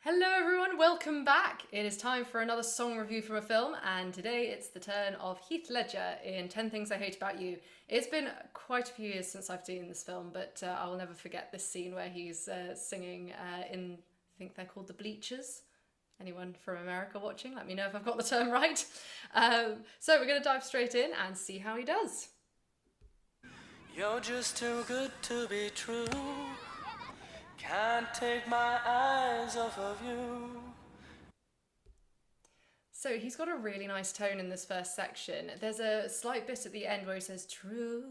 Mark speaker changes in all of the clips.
Speaker 1: Hello everyone, welcome back. It is time for another song review from a film, and today it's the turn of Heath Ledger in 10 Things I Hate About You. It's been quite a few years since I've seen this film, but I will never forget this scene where he's singing in, I think they're called the Bleachers. Anyone from America watching, let me know if I've got the term right. So we're going to dive straight in and see how he does.
Speaker 2: You're just too good to be true. Can't take my eyes off of you.
Speaker 1: So he's got a really nice tone in this first section. There's a slight bit at the end where he says true,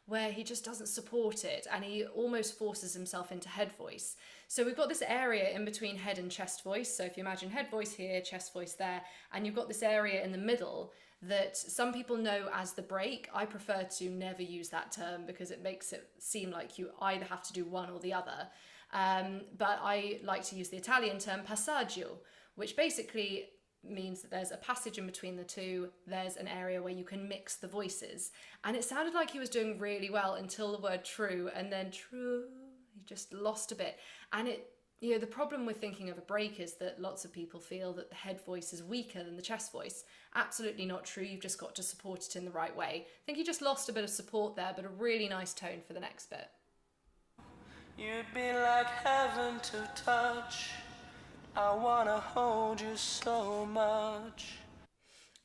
Speaker 1: where he just doesn't support it and he almost forces himself into head voice. So we've got this area in between head and chest voice. So if you imagine head voice here, chest voice there, and you've got this area in the middle that some people know as the break. I prefer to never use that term because it makes it seem like you either have to do one or the other. But I like to use the Italian term passaggio, which basically means that there's a passage in between the two. There's an area where you can mix the voices. And it sounded like he was doing really well until the word true, and then true, he just lost a bit. And the problem with thinking of a break is that lots of people feel that the head voice is weaker than the chest voice. Absolutely not true. You've just got to support it in the right way. I think he just lost a bit of support there, but a really nice tone for the next bit.
Speaker 2: You'd be like heaven to touch. I wanna hold you so much.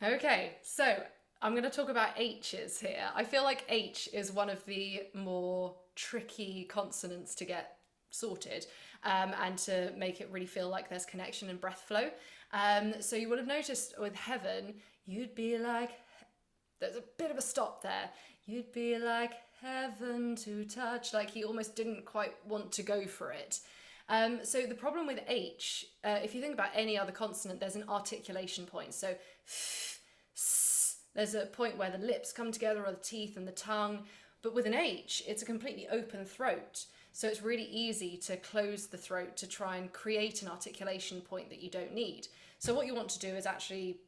Speaker 1: Okay, so I'm going to talk about H's here. I feel like H is one of the more tricky consonants to get sorted and to make it really feel like there's connection and breath flow. So you would have noticed with heaven, you'd be like, there's a bit of a stop there. You'd be like heaven to touch, like he almost didn't quite want to go for it. So the problem with H, if you think about any other consonant, there's an articulation point. So there's a point where the lips come together or the teeth and the tongue. But with an H, it's a completely open throat. So it's really easy to close the throat to try and create an articulation point that you don't need. So what you want to do is actually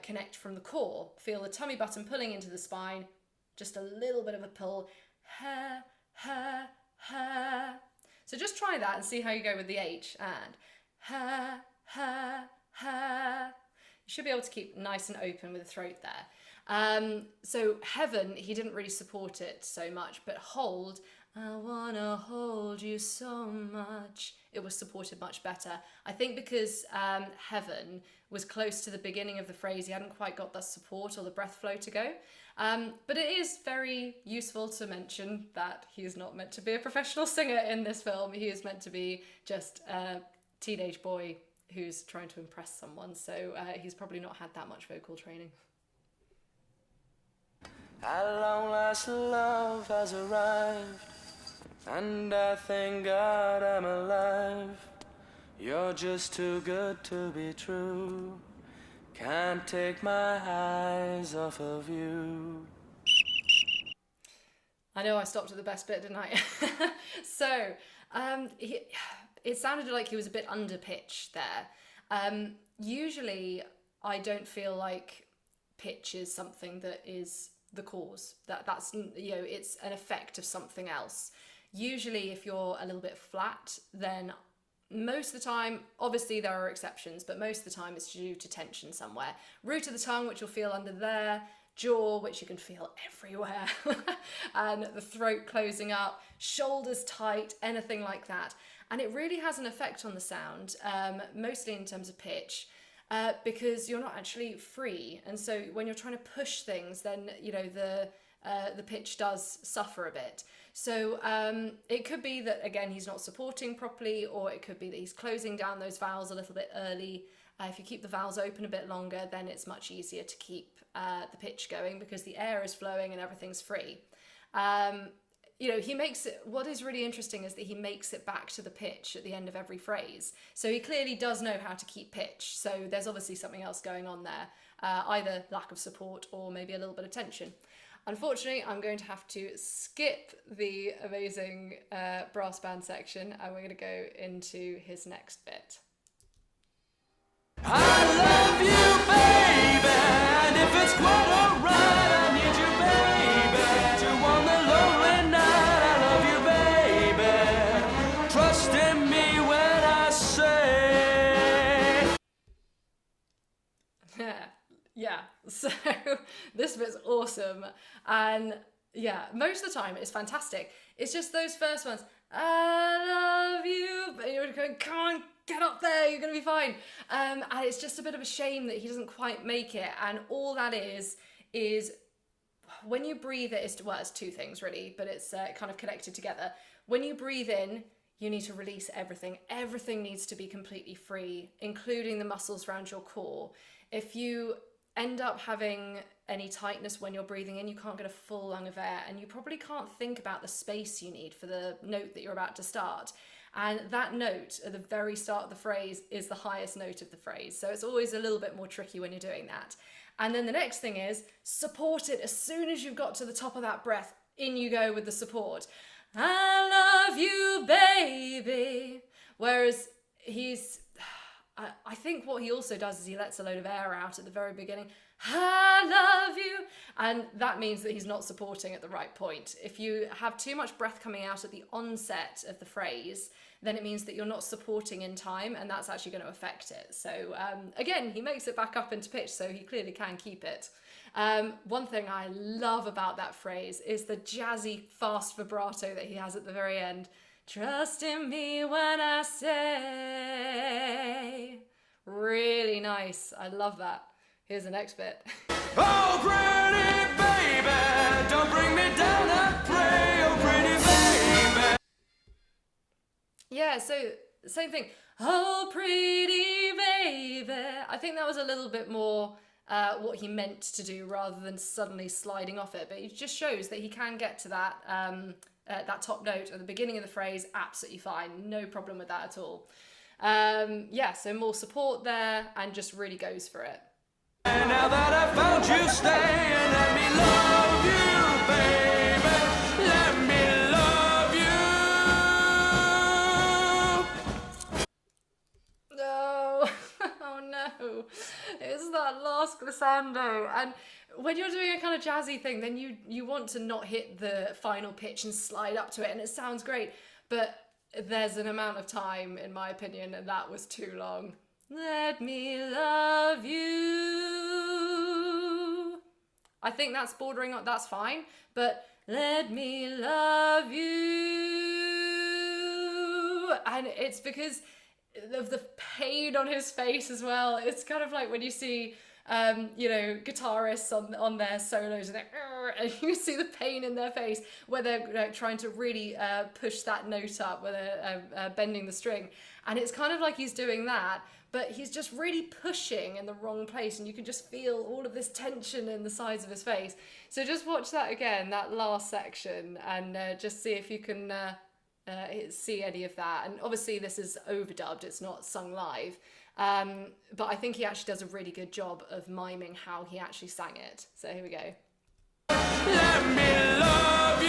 Speaker 1: connect from the core. Feel the tummy button pulling into the spine, just a little bit of a pull. Ha, ha, ha. So just try that and see how you go with the H. And ha, ha, ha. You should be able to keep nice and open with the throat there. So heaven, he didn't really support it so much, but hold, I wanna hold you so much, it was supported much better. I think because heaven was close to the beginning of the phrase, he hadn't quite got the support or the breath flow to go. But it is very useful to mention that he is not meant to be a professional singer in this film. He is meant to be just a teenage boy who's trying to impress someone, so he's probably not had that much vocal training.
Speaker 2: At long last love has arrived, and I thank God I'm alive. You're just too good to be true. Can't take my eyes off of you.
Speaker 1: I know I stopped at the best bit, didn't I? So, it sounded like he was a bit under pitch there. Usually, I don't feel like pitch is something that is the cause. That's it's an effect of something else. Usually, if you're a little bit flat, then most of the time, obviously there are exceptions, but most of the time it's due to tension somewhere. Root of the tongue, which you'll feel under there, jaw, which you can feel everywhere, and the throat closing up, shoulders tight, anything like that. And it really has an effect on the sound, mostly in terms of pitch, because you're not actually free. And so when you're trying to push things, then the pitch does suffer a bit. So it could be that, again, he's not supporting properly, or it could be that he's closing down those vowels a little bit early. If you keep the vowels open a bit longer, then it's much easier to keep the pitch going because the air is flowing and everything's free. He makes it, what is really interesting is that he makes it back to the pitch at the end of every phrase. So he clearly does know how to keep pitch. So there's obviously something else going on there, either lack of support or maybe a little bit of tension. Unfortunately, I'm going to have to skip the amazing brass band section, and we're going to go into his next bit.
Speaker 2: I love you, baby, and if it's quite alright, I need you, baby, to on the lonely night. I love you, baby, trust in me when I say
Speaker 1: So this bit's awesome. And yeah, most of the time it's fantastic. It's just those first ones, I love you, but you're going, come on, get up there, you're going to be fine. And it's just a bit of a shame that he doesn't quite make it. And all that is when you breathe it, it's two things really, but it's kind of connected together. When you breathe in, you need to release everything. Everything needs to be completely free, including the muscles around your core. If you end up having any tightness when you're breathing in, you can't get a full lung of air, and you probably can't think about the space you need for the note that you're about to start. And that note at the very start of the phrase is the highest note of the phrase. So it's always a little bit more tricky when you're doing that. And then the next thing is support it. As soon as you've got to the top of that breath, in you go with the support. I love you, baby. Whereas I think what he also does is he lets a load of air out at the very beginning. I love you. And that means that he's not supporting at the right point. If you have too much breath coming out at the onset of the phrase, then it means that you're not supporting in time, and that's actually going to affect it. So again, he makes it back up into pitch, so he clearly can keep it. One thing I love about that phrase is the jazzy fast vibrato that he has at the very end. Trust in me when I say. Really nice. I love that. Here's the next bit.
Speaker 2: Oh, pretty baby, don't bring me down, I pray, oh, pretty baby.
Speaker 1: Yeah, so same thing. Oh, pretty baby. I think that was a little bit more what he meant to do rather than suddenly sliding off it. But it just shows that he can get to that that top note at the beginning of the phrase absolutely fine. No problem with that at all. Yeah, so more support there and just really goes for it.
Speaker 2: And now that I found you, stay and let me love you, baby. Let me love you.
Speaker 1: No, oh no, it's that last glissando. And when you're doing a kind of jazzy thing, then you want to not hit the final pitch and slide up to it, and it sounds great, but there's an amount of time, in my opinion, and that was too long. Let me love you. I think that's bordering on, that's fine, but let me love you. And it's because of the pain on his face as well. It's kind of like when you see, guitarists on their solos and you see the pain in their face where they're trying to really push that note up, where they're bending the string. And it's kind of like he's doing that, but he's just really pushing in the wrong place, and you can just feel all of this tension in the sides of his face. So just watch that again, that last section, and just see if you can see any of that. And obviously this is overdubbed, it's not sung live, but I think he actually does a really good job of miming how he actually sang it. So here we go.
Speaker 2: Let me love you.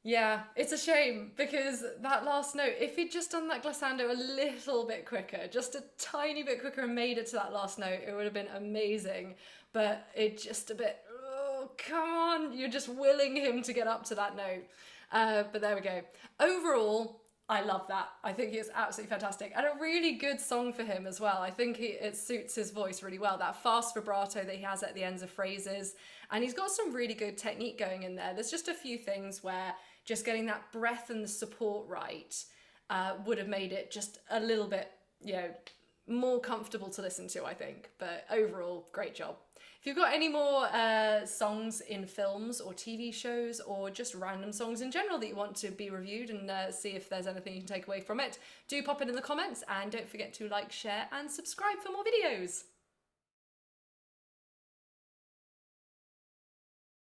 Speaker 1: Yeah, it's a shame, because that last note, if he'd just done that glissando a little bit quicker, just a tiny bit quicker, and made it to that last note, it would have been amazing. But it just a bit, oh, come on, you're just willing him to get up to that note. But there we go. Overall, I love that. I think it's absolutely fantastic, and a really good song for him as well. I think it suits his voice really well, that fast vibrato that he has at the ends of phrases, and he's got some really good technique going in there. There's just a few things where just getting that breath and the support right would have made it just a little bit, more comfortable to listen to, I think. But overall, great job. If you've got any more songs in films or TV shows, or just random songs in general that you want to be reviewed, and see if there's anything you can take away from it, do pop it in the comments, and don't forget to like, share and subscribe for more videos.